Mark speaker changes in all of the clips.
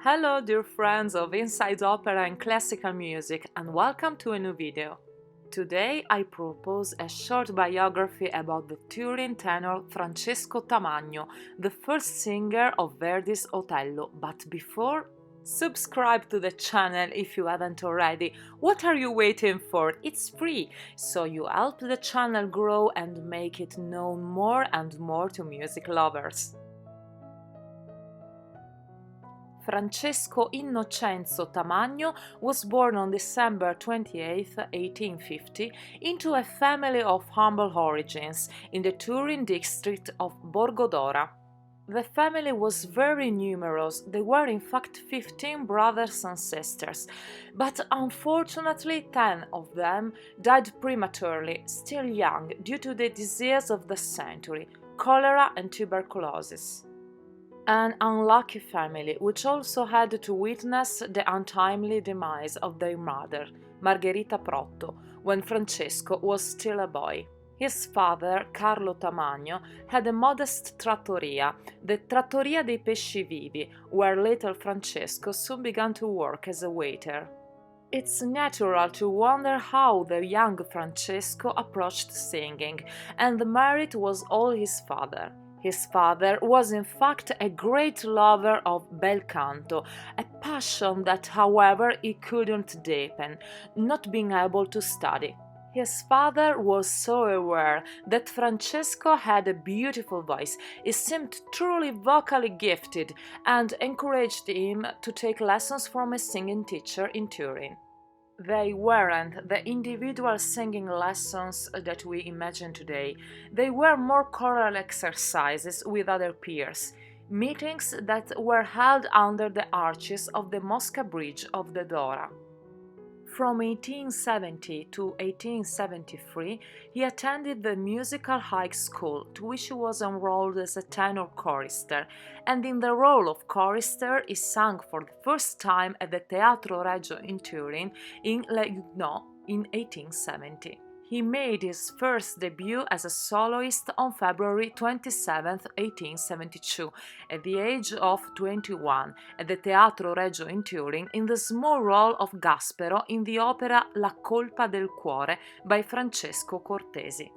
Speaker 1: Hello dear friends of Inside Opera and Classical Music, and welcome to a new video. Today I propose a short biography about the Turin tenor Francesco Tamagno, the first singer of Verdi's Otello. But before, subscribe to the channel if you haven't already. What are you waiting for? It's free, so you help the channel grow and make it known more and more to music lovers. Francesco Innocenzo Tamagno was born on December 28, 1850, into a family of humble origins in the Turin district of Borgodora. The family was very numerous. There were in fact 15 brothers and sisters, but unfortunately 10 of them died prematurely, still young, due to the disease of the century, cholera and tuberculosis. An unlucky family, which also had to witness the untimely demise of their mother, Margherita Protto, when Francesco was still a boy. His father, Carlo Tamagno, had a modest trattoria, the Trattoria dei Pesci Vivi, where little Francesco soon began to work as a waiter. It's natural to wonder how the young Francesco approached singing, and the merit was all his father. His father was in fact a great lover of bel canto, a passion that, however, he couldn't deepen, not being able to study. His father was so aware that Francesco had a beautiful voice, he seemed truly vocally gifted, and encouraged him to take lessons from a singing teacher in Turin. They weren't the individual singing lessons that we imagine today. They were more choral exercises with other peers, meetings that were held under the arches of the Mosca Bridge of the Dora. From 1870 to 1873, he attended the Musical High School, to which he was enrolled as a tenor chorister, and in the role of chorister he sang for the first time at the Teatro Regio in Turin in Le Huguenot in 1870. He made his first debut as a soloist on February 27, 1872, at the age of 21, at the Teatro Regio in Turin in the small role of Gaspero in the opera La colpa del cuore by Francesco Cortesi.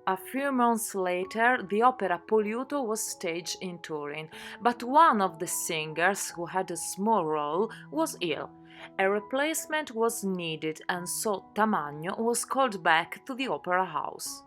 Speaker 1: A few months later, the opera Poliuto was staged in Turin, but one of the singers, who had a small role, was ill. A replacement was needed, and so Tamagno was called back to the opera house.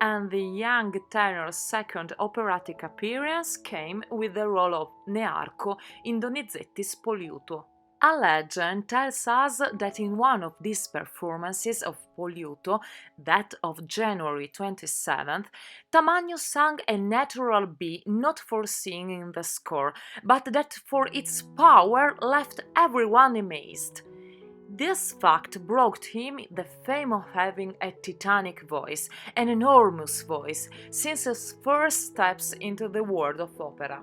Speaker 1: And the young tenor's second operatic appearance came with the role of Nearco in Donizetti's Poliuto. A legend tells us that in one of these performances of Poliuto, that of January 27th, Tamagno sang a natural B not foreseen in the score, but that for its power left everyone amazed. This fact brought him the fame of having a titanic voice, an enormous voice, since his first steps into the world of opera.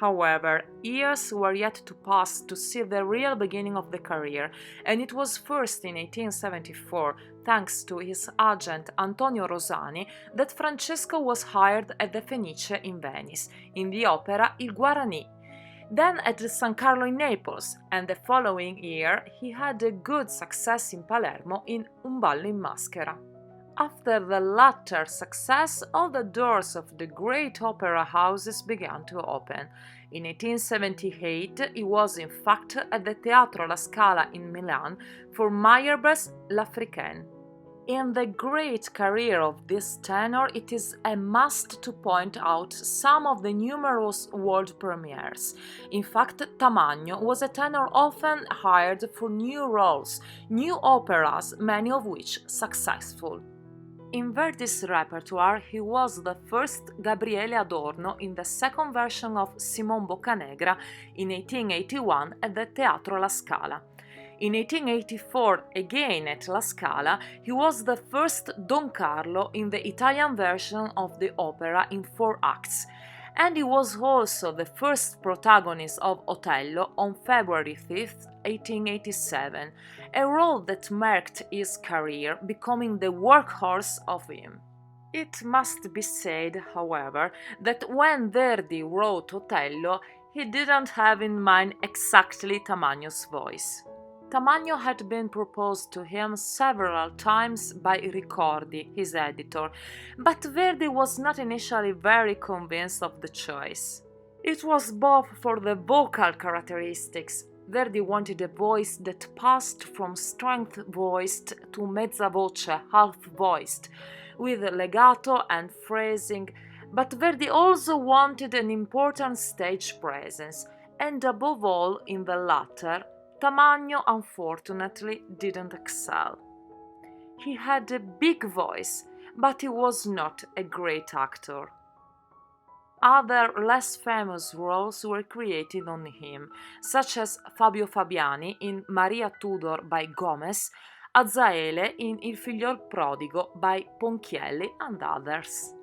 Speaker 1: However, years were yet to pass to see the real beginning of the career, and it was first in 1874, thanks to his agent Antonio Rosani, that Francesco was hired at the Fenice in Venice, in the opera Il Guarani, then at the San Carlo in Naples, and the following year he had a good success in Palermo in Un ballo in maschera. After the latter success, all the doors of the great opera houses began to open. In 1878 he was in fact at the Teatro La Scala in Milan for Meyerbeer's L'Africaine. In the great career of this tenor, it is a must to point out some of the numerous world premieres. In fact, Tamagno was a tenor often hired for new roles, new operas, many of which successful. In Verdi's repertoire, he was the first Gabriele Adorno in the second version of Simon Boccanegra in 1881 at the Teatro La Scala. In 1884, again at La Scala, he was the first Don Carlo in the Italian version of the opera in 4 acts, and he was also the first protagonist of Otello on February 5, 1887, a role that marked his career, becoming the workhorse of him. It must be said, however, that when Verdi wrote Otello, He didn't have in mind exactly Tamagno's voice. Tamagno had been proposed to him several times by Ricordi, his editor, but Verdi was not initially very convinced of the choice. It was both for the vocal characteristics. Verdi wanted a voice that passed from strength-voiced to mezza-voce, half-voiced, with legato and phrasing, but Verdi also wanted an important stage presence, and above all in the latter, Tamagno unfortunately didn't excel. He had a big voice, but he was not a great actor. Other less famous roles were created on him, such as Fabio Fabiani in Maria Tudor by Gomez, Azaele in Il figliol prodigo by Ponchielli and others.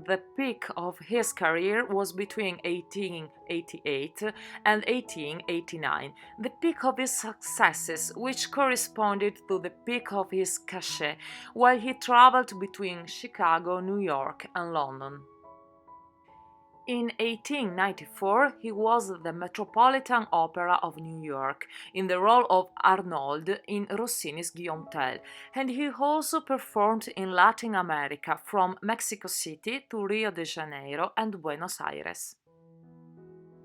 Speaker 1: The peak of his career was between 1888 and 1889, the peak of his successes, which corresponded to the peak of his cachet, while he traveled between Chicago, New York, and London. In 1894, he was at the Metropolitan Opera of New York in the role of Arnold in Rossini's Guillaume Tell, and he also performed in Latin America from Mexico City to Rio de Janeiro and Buenos Aires.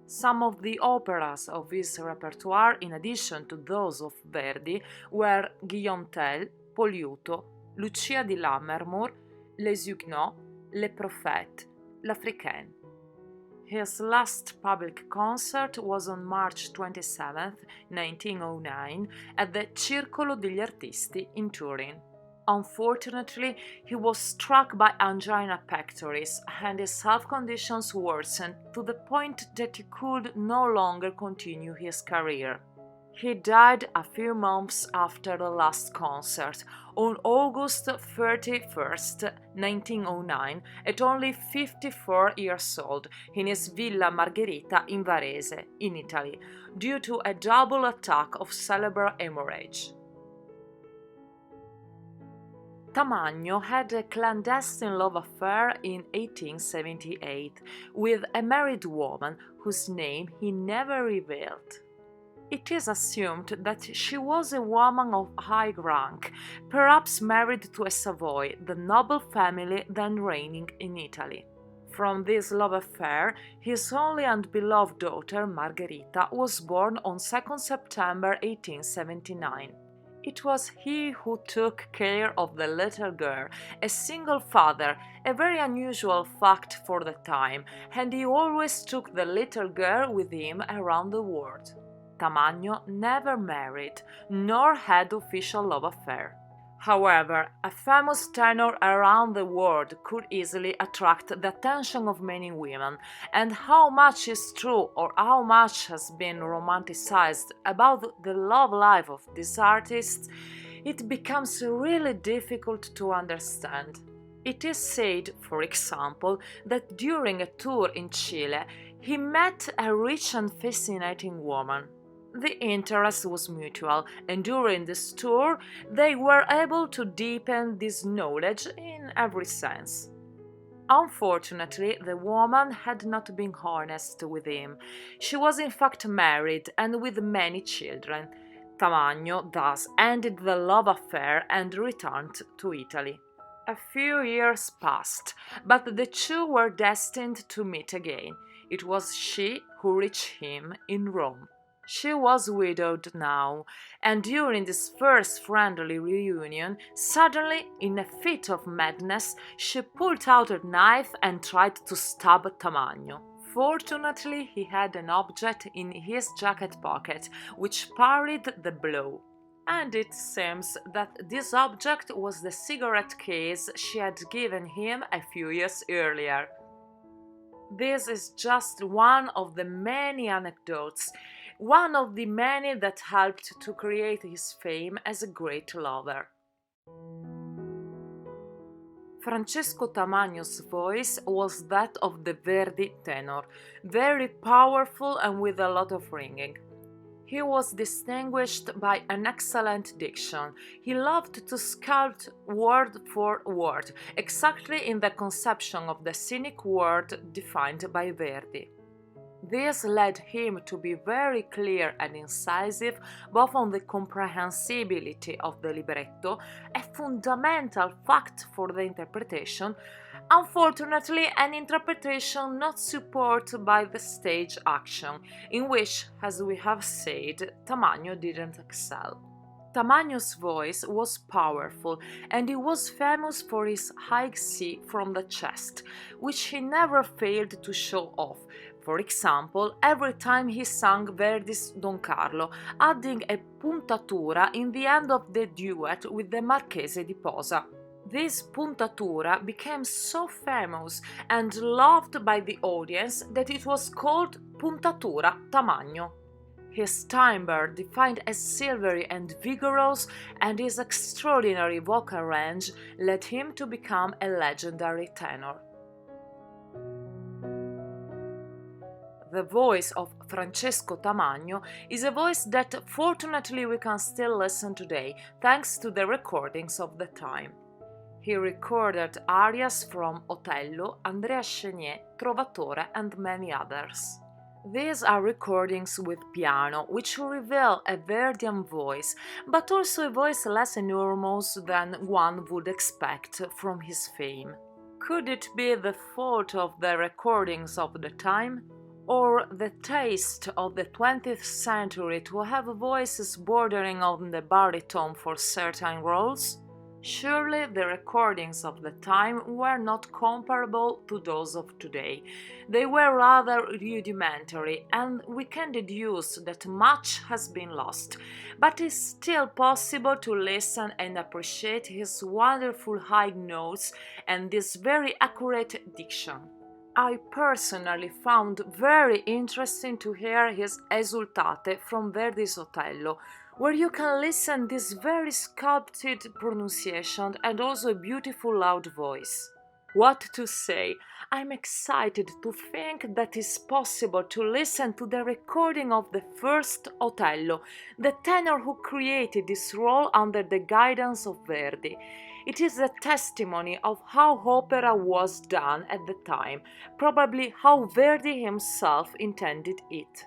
Speaker 1: Some of the operas of his repertoire, in addition to those of Verdi, were Guillaume Tell, Poliuto, Lucia di Lammermoor, Les Huguenots, Les Prophètes, L'Africaine. His last public concert was on March 27, 1909, at the Circolo degli Artisti in Turin. Unfortunately, he was struck by angina pectoris and his health conditions worsened to the point that he could no longer continue his career. He died a few months after the last concert, on August 31, 1909, at only 54 years old, in his Villa Margherita in Varese, in Italy, due to a double attack of cerebral hemorrhage. Tamagno had a clandestine love affair in 1878 with a married woman whose name he never revealed. It is assumed that she was a woman of high rank, perhaps married to a Savoy, the noble family then reigning in Italy. From this love affair, his only and beloved daughter, Margherita, was born on 2 September 1879. It was he who took care of the little girl, a single father, a very unusual fact for the time, and he always took the little girl with him around the world. Tamagno never married, nor had official love affair. However, a famous tenor around the world could easily attract the attention of many women, and how much is true or how much has been romanticized about the love life of these artists, it becomes really difficult to understand. It is said, for example, that during a tour in Chile, he met a rich and fascinating woman. The interest was mutual, and during this tour they were able to deepen this knowledge in every sense. Unfortunately, the woman had not been honest with him. She was in fact married and with many children. Tamagno thus ended the love affair and returned to Italy. A few years passed, but the two were destined to meet again. It was she who reached him in Rome. She was widowed now, and during this first friendly reunion, suddenly, in a fit of madness, she pulled out a knife and tried to stab Tamagno. Fortunately, he had an object in his jacket pocket, which parried the blow. And it seems that this object was the cigarette case she had given him a few years earlier. This is just one of the many anecdotes, one of the many that helped to create his fame as a great lover. Francesco Tamagno's voice was that of the Verdi tenor, very powerful and with a lot of ringing. He was distinguished by an excellent diction. He loved to sculpt word for word, exactly in the conception of the scenic word defined by Verdi. This led him to be very clear and incisive both on the comprehensibility of the libretto, a fundamental fact for the interpretation, unfortunately an interpretation not supported by the stage action, in which, as we have said, Tamagno didn't excel. Tamagno's voice was powerful, and he was famous for his high C from the chest, which he never failed to show off. For example, every time he sang Verdi's Don Carlo, adding a puntatura in the end of the duet with the Marchese di Posa. This puntatura became so famous and loved by the audience that it was called Puntatura Tamagno. His timbre, defined as silvery and vigorous, and his extraordinary vocal range led him to become a legendary tenor. The voice of Francesco Tamagno is a voice that fortunately we can still listen today, thanks to the recordings of the time. He recorded arias from Otello, Andrea Chenier, Trovatore, and many others. These are recordings with piano, which reveal a Verdian voice, but also a voice less enormous than one would expect from his fame. Could it be the fault of the recordings of the time? Or the taste of the 20th century to have voices bordering on the baritone for certain roles? Surely the recordings of the time were not comparable to those of today. They were rather rudimentary, and we can deduce that much has been lost, but it's still possible to listen and appreciate his wonderful high notes and this very accurate diction. I personally found very interesting to hear his Esultate from Verdi's Otello, where you can listen this very sculpted pronunciation and also a beautiful loud voice. What to say? I'm excited to think that it's possible to listen to the recording of the first Otello, the tenor who created this role under the guidance of Verdi. It is a testimony of how opera was done at the time, probably how Verdi himself intended it.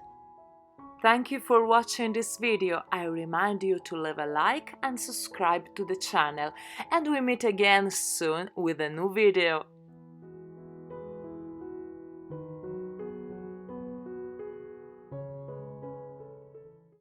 Speaker 1: Thank you for watching this video. I remind you to leave a like and subscribe to the channel, and we meet again soon with a new video.